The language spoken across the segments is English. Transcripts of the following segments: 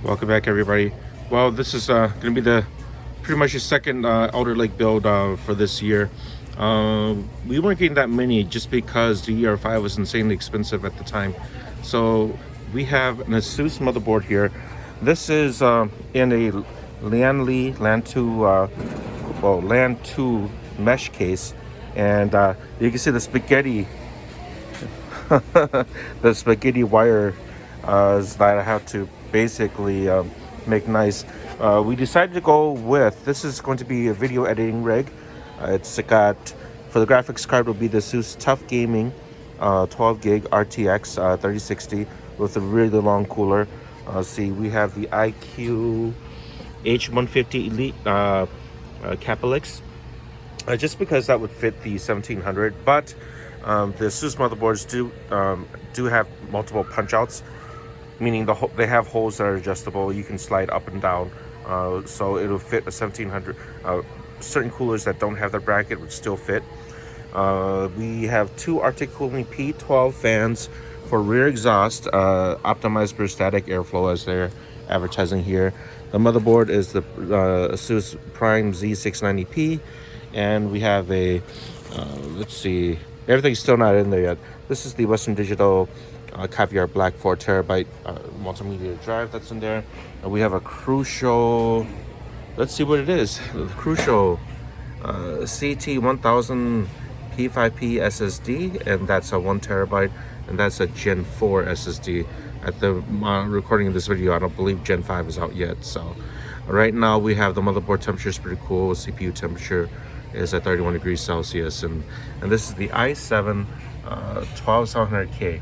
Welcome back, everybody. Well, this is going to be the pretty much the second Alder Lake build for this year. We weren't getting that many just because the ER5 was insanely expensive at the time. So we have an Asus motherboard here. This is in a LAN 2 LAN 2 mesh case, and you can see the spaghetti the spaghetti wire that I have to basically make nice. We decided to go with, this is going to be a video editing rig. It's got, for the graphics card will be the ASUS Tough Gaming 12 gig RTX 3060 with a really long cooler. See, we have the IQ H150 Elite Capelix, just because that would fit the 1700, but the ASUS motherboards do have multiple punch outs, meaning they have holes that are adjustable. You can slide up and down, so it'll fit a 1700. Certain coolers that don't have the bracket would still fit. We have two Arctic Cooling P12 fans for rear exhaust, optimized for static airflow as they're advertising here. The motherboard is the ASUS Prime Z690P, and we have a let's see, everything's still not in there yet. This is the Western Digital Caviar Black 4TB multimedia drive that's in there. And we have a Crucial, let's see what it is. The Crucial CT1000 P5P SSD, and that's a 1TB, and that's a Gen 4 SSD. At the recording of this video, I don't believe Gen 5 is out yet. So right now we have the motherboard temperature is pretty cool. CPU temperature is at 31 degrees Celsius, and this is the i7 12700K,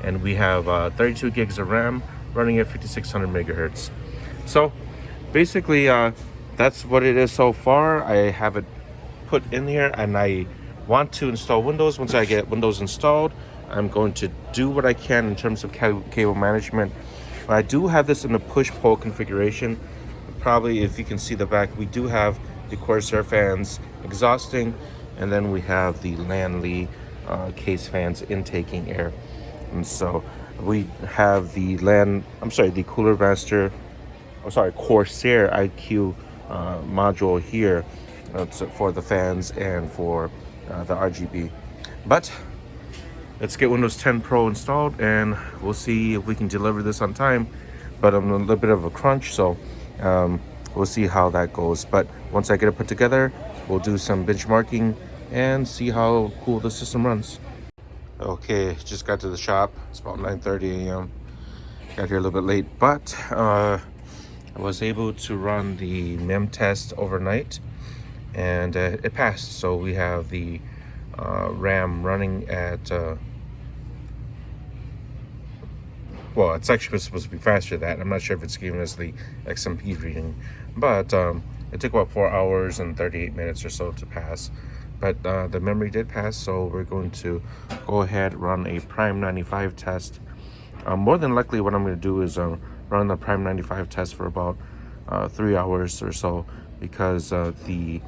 and we have 32 gigs of RAM running at 5600 megahertz. So basically that's what it is so far. I have it put in here, and I want to install Windows. Once I get Windows installed, I'm going to do what I can in terms of cable management. I do have this in a push-pull configuration. Probably, if you can see the back, we do have the Corsair fans exhausting, and then we have the LAN case fans intaking air. And so we have the the Cooler Master, Corsair IQ module here for the fans and for the RGB. But let's get Windows 10 Pro installed, and we'll see if we can deliver this on time. But I'm a little bit of a crunch, so we'll see how that goes. But once I get it put together, we'll do some benchmarking and see how cool the system runs. Okay, just got to the shop. It's about 9:30 a.m. Got here a little bit late, but I was able to run the MEM test overnight, and it passed. So we have the RAM running at well, it's actually supposed to be faster than that. I'm not sure if it's giving us the XMP reading, but it took about 4 hours and 38 minutes or so to pass. But the memory did pass, so we're going to go ahead and run a Prime 95 test. More than likely, what I'm going to do is run the Prime 95 test for about 3 hours or so, because the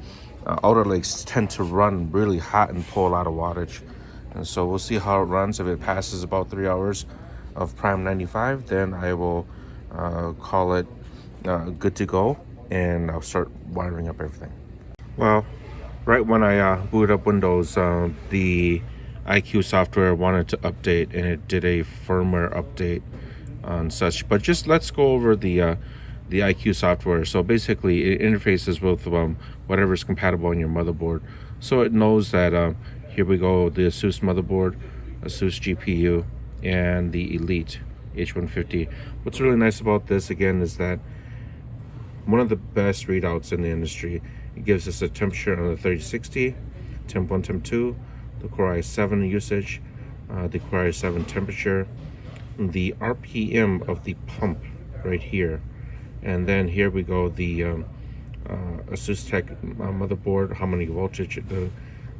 Alder Lakes tend to run really hot and pull a lot of wattage. And so we'll see how it runs. If it passes about 3 hours of Prime 95, then I will call it good to go, and I'll start wiring up everything. Well, right when I booted up Windows, the IQ software wanted to update, and it did a firmware update and such. But just let's go over the IQ software. So basically, it interfaces with whatever's compatible on your motherboard. So it knows that here we go, the ASUS motherboard, ASUS GPU, and the Elite H150. What's really nice about this, again, is that one of the best readouts in the industry. It gives us a temperature on the 3060, temp 1, temp 2, the Core i7 usage, the Core i7 temperature, the RPM of the pump right here, and then here we go, the ASUS Tech motherboard, how many voltage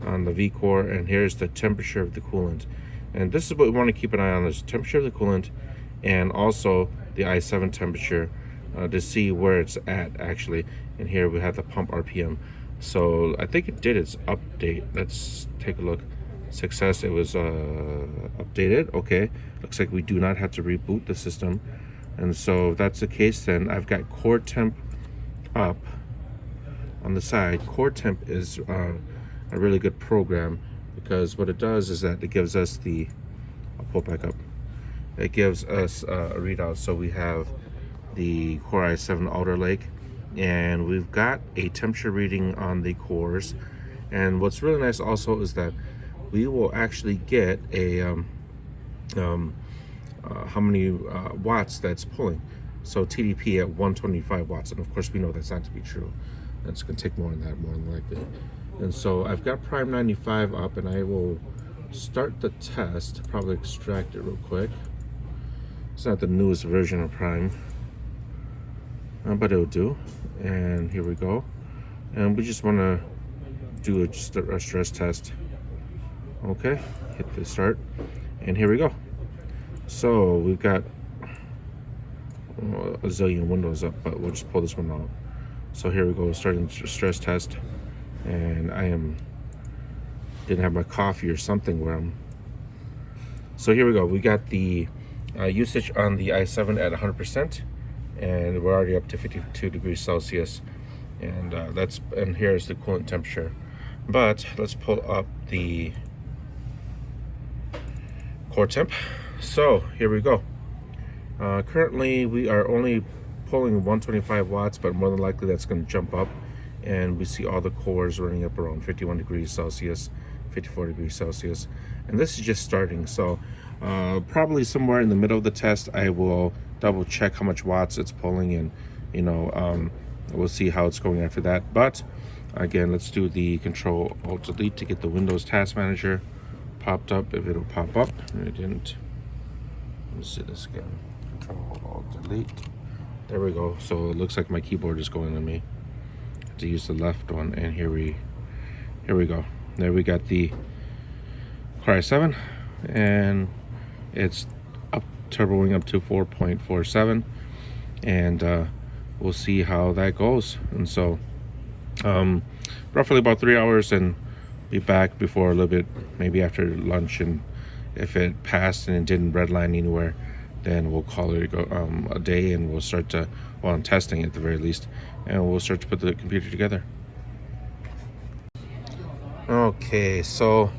on the V-core, and here's the temperature of the coolant. And this is what we want to keep an eye on, is temperature of the coolant, and also the i7 temperature, to see where it's at actually. And here we have the pump RPM. So I think it did its update. Let's take a look. Success, it was updated. Okay, looks like we do not have to reboot the system. And so if that's the case, then I've got core temp up on the side. Core temp is a really good program, because what it does is that it gives us the, I'll pull back up, it gives us a readout. So we have the Core i7 Alder Lake, and we've got a temperature reading on the cores. And what's really nice also is that we will actually get a how many watts that's pulling. So TDP at 125 watts, and of course we know that's not to be true. It's going to take more than that, more than likely. And so I've got Prime 95 up, and I will start the test. Probably extract it real quick. It's not the newest version of Prime, but it'll do. And here we go. And we just want to do a stress test. Okay, hit the start, and here we go. So we've got a zillion windows up, but we'll just pull this one out. So here we go, starting the stress test, and didn't have my coffee or something where I'm. So here we go. We got the usage on the i7 at 100%, and we're already up to 52 degrees Celsius, and and here's the coolant temperature. But let's pull up the core temp. So here we go. Currently we are only pulling 125 watts, but more than likely that's going to jump up, and we see all the cores running up around 51 degrees Celsius, 54 degrees Celsius, and this is just starting. So probably somewhere in the middle of the test I will double check how much watts it's pulling, and we'll see how it's going after that. But again, let's do the Control Alt Delete to get the Windows Task Manager popped up, if it'll pop up. It didn't. Let's see this again. Control Alt Delete. There we go. So it looks like my keyboard is going to me. I have to use the left one, and here we go. There we got the Core i7, and it's up, turboing up to 4.47, and we'll see how that goes. And so roughly about 3 hours, and be back before a little bit, maybe after lunch, and if it passed and it didn't redline anywhere, then we'll call it a day, and we'll start to, well, I'm testing it at the very least, and we'll start to put the computer together. Okay, so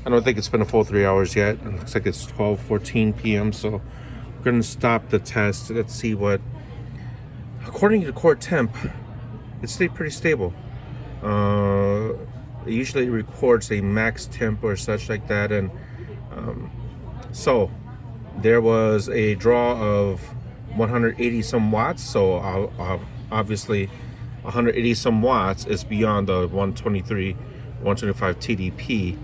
I don't think it's been a full 3 hours yet. It looks like it's 12:14 p.m. So we're gonna stop the test. Let's see what, according to core temp, it stayed pretty stable. It usually records a max temp or such like that, and so there was a draw of 180 some watts. So obviously 180 some watts is beyond the 125 TDP,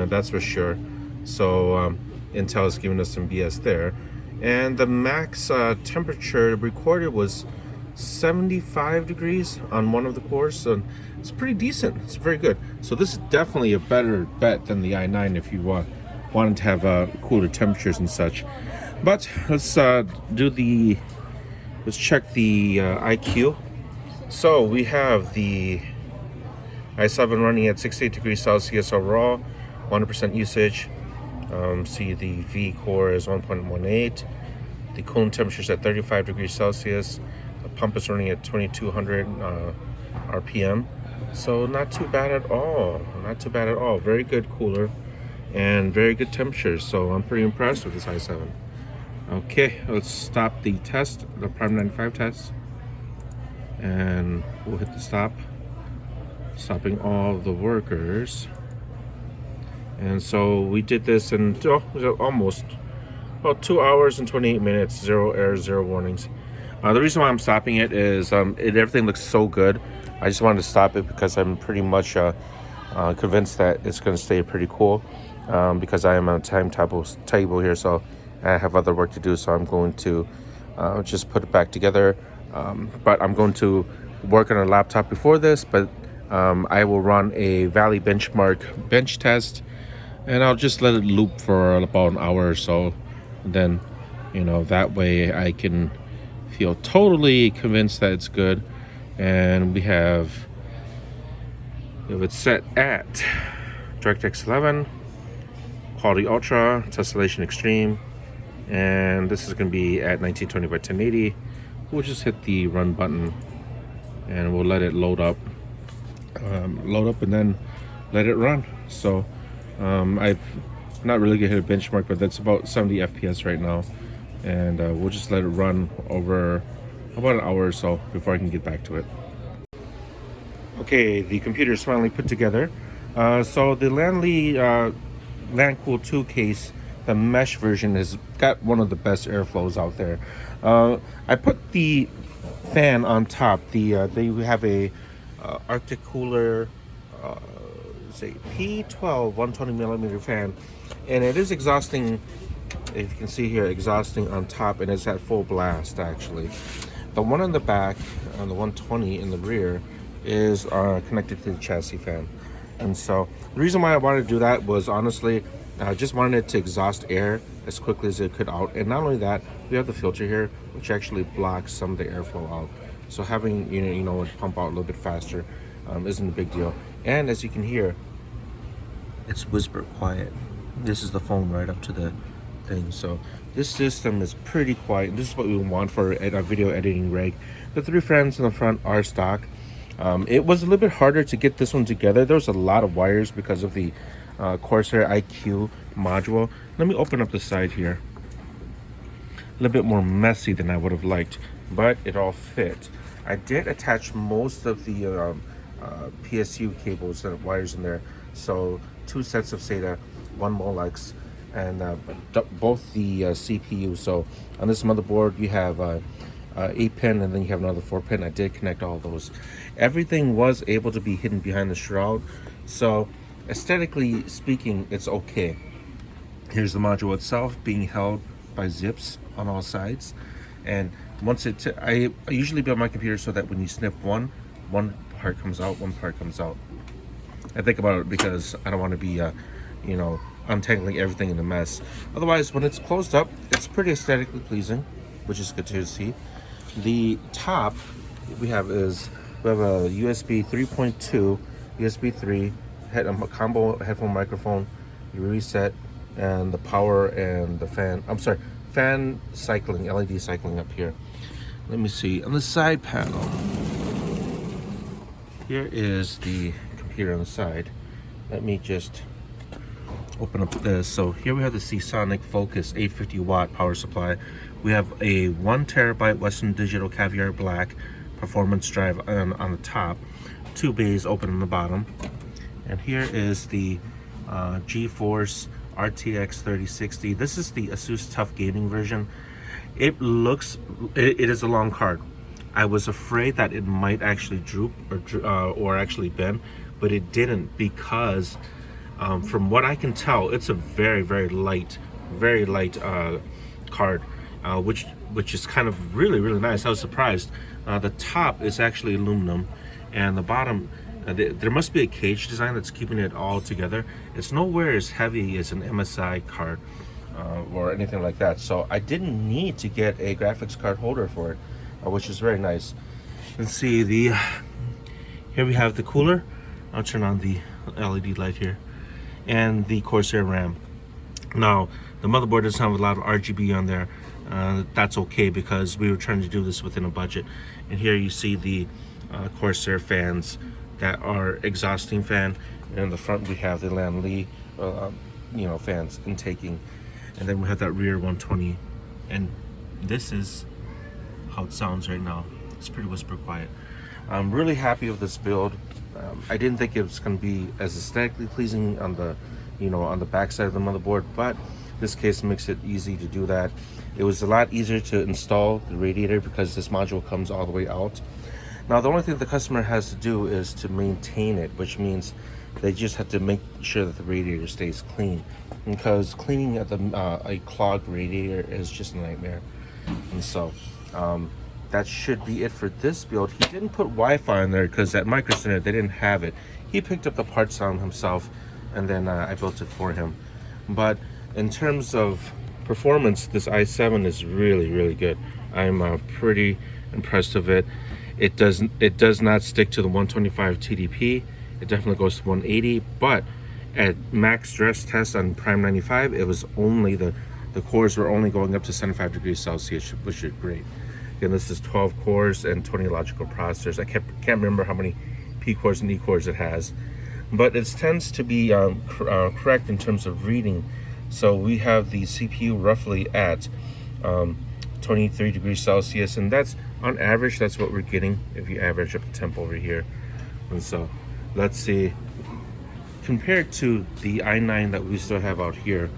that's for sure. So Intel is giving us some BS there, and the max temperature recorded was 75 degrees on one of the cores, so it's pretty decent. It's very good. So this is definitely a better bet than the i9 if you wanted to have cooler temperatures and such. But let's check the IQ. So we have the i7 running at 68 degrees Celsius overall, 100% usage. See the V core is 1.18. The coolant temperature is at 35 degrees Celsius. The pump is running at 2200 RPM. So not too bad at all. Not too bad at all. Very good cooler and very good temperatures. So I'm pretty impressed with this i7. Okay, let's stop the test, the Prime 95 test, and we'll hit the stop, stopping all the workers. And so we did this in almost about 2 hours and 28 minutes, 0 errors, 0 warnings. The reason why I'm stopping it is everything looks so good. I just wanted to stop it because I'm pretty much convinced that it's going to stay pretty cool, because I am on a timetable here, so I have other work to do. So I'm going to just put it back together. But I'm going to work on a laptop before this, but I will run a Valley benchmark bench test, and I'll just let it loop for about an hour or so. And then, that way I can feel totally convinced that it's good. And we have it set at DirectX 11, Quality Ultra, Tessellation Extreme, and this is going to be at 1920 by 1080. We'll just hit the run button and we'll let it load up and then let it run. So I've not really hit a benchmark, but that's about 70 FPS right now, and we'll just let it run over about an hour or so before I can get back to it. Okay, the computer is finally put together. So the LandCool 2 case, the mesh version, has got one of the best airflows out there. I put the fan on top. They have a Arctic Cooler say P12 120 millimeter fan, and it is exhausting. If you can see here, exhausting on top, and it's at full blast actually. The one on the back, on the 120 in the rear, is connected to the chassis fan. And so the reason why I wanted to do that was honestly I just wanted it to exhaust air as quickly as it could out. And not only that, we have the filter here which actually blocks some of the airflow out, so having you know it pump out a little bit faster isn't a big deal. And as you can hear, it's whisper quiet. This is the phone right up to the thing, so this system is pretty quiet. This is what we want for a video editing rig. The 3 fans in the front are stock. It was a little bit harder to get this one together. There was a lot of wires because of the Corsair IQ module. Let me open up the side here. A little bit more messy than I would have liked, but it all fit. I did attach most of the PSU cables and wires in there. So 2 sets of SATA, 1 Molex, and both the CPU. So on this motherboard you have 8-pin, and then you have another 4-pin. I did connect all those. Everything was able to be hidden behind the shroud, so aesthetically speaking, it's okay. Here's the module itself being held by zips on all sides, and once I usually build my computer so that when you snip one part comes out, one part comes out. I think about it because I don't want to be you know, untangling everything in a mess. Otherwise, when it's closed up, it's pretty aesthetically pleasing, which is good to see. The top we have a USB 3.2, USB 3, a combo headphone microphone, reset, and the power and the fan. I'm sorry, fan cycling, LED cycling up here. Let me see on the side panel. Here is the computer on the side. Let me just open up this. So here we have the Seasonic Focus 850 watt power supply. We have a 1 terabyte Western Digital Caviar Black performance drive on the top, 2 bays open on the bottom, and here is the GeForce RTX 3060. This is the Asus Tough Gaming version. It is a long card. I was afraid that it might actually droop or actually bend, but it didn't, because from what I can tell, it's a very light card, which is kind of really nice. I was surprised. The top is actually aluminum, and the bottom, there must be a cage design that's keeping it all together. It's nowhere as heavy as an MSI card or anything like that, so I didn't need to get a graphics card holder for it, which is very nice. Let's see, here we have the cooler. I'll turn on the LED light here, and the Corsair RAM. Now, the motherboard doesn't have a lot of RGB on there. That's okay, because we were trying to do this within a budget. And here you see the Corsair fans that are exhausting fan, and in the front we have the Lee fans intaking, and then we have that rear 120, and this is how it sounds right now. It's pretty whisper quiet. I'm really happy with this build. I didn't think it was going to be as aesthetically pleasing on the on the back side of the motherboard, but this case makes it easy to do that. It was a lot easier to install the radiator because this module comes all the way out. Now the only thing the customer has to do is to maintain it, which means they just have to make sure that the radiator stays clean, because cleaning a clogged radiator is just a nightmare. And so that should be it for this build. He didn't put Wi-Fi in there because at Micro Center they didn't have it. He picked up the parts on himself, and then I built it for him. But in terms of performance, this i7 is really good. I'm pretty impressed with it. It does not stick to the 125 TDP. It definitely goes to 180, but at max stress test on Prime 95, it was only the the cores were only going up to 75 degrees Celsius, which is great. Again, this is 12 cores and 20 logical processors. I can't remember how many P cores and E cores it has, but it tends to be correct in terms of reading. So we have the CPU roughly at 23 degrees Celsius, and that's on average, that's what we're getting if you average up the temp over here. And so let's see, compared to the i9 that we still have out here,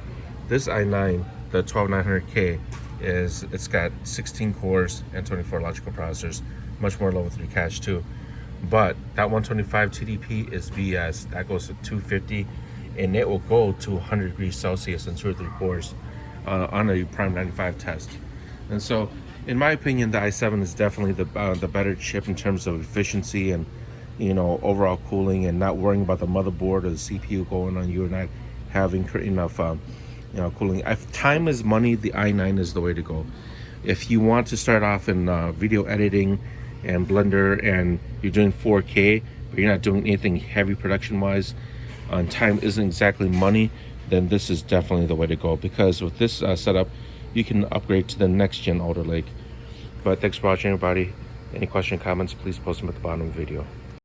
this i9, the 12900K, it's got 16 cores and 24 logical processors, much more level 3 cache too. But that 125 TDP is BS. That goes to 250, and it will go to 100 degrees Celsius in 2 or 3 cores on a Prime 95 test. And so, in my opinion, the i7 is definitely the better chip in terms of efficiency and, you know, overall cooling, and not worrying about the motherboard or the CPU going on you and not having enough you know, cooling. If time is money, the i9 is the way to go. If you want to start off in video editing and Blender, and you're doing 4K, but you're not doing anything heavy production wise, and time isn't exactly money, then this is definitely the way to go, because with this setup, you can upgrade to the next gen Alder Lake. But thanks for watching, everybody. Any question, comments, please post them at the bottom of the video.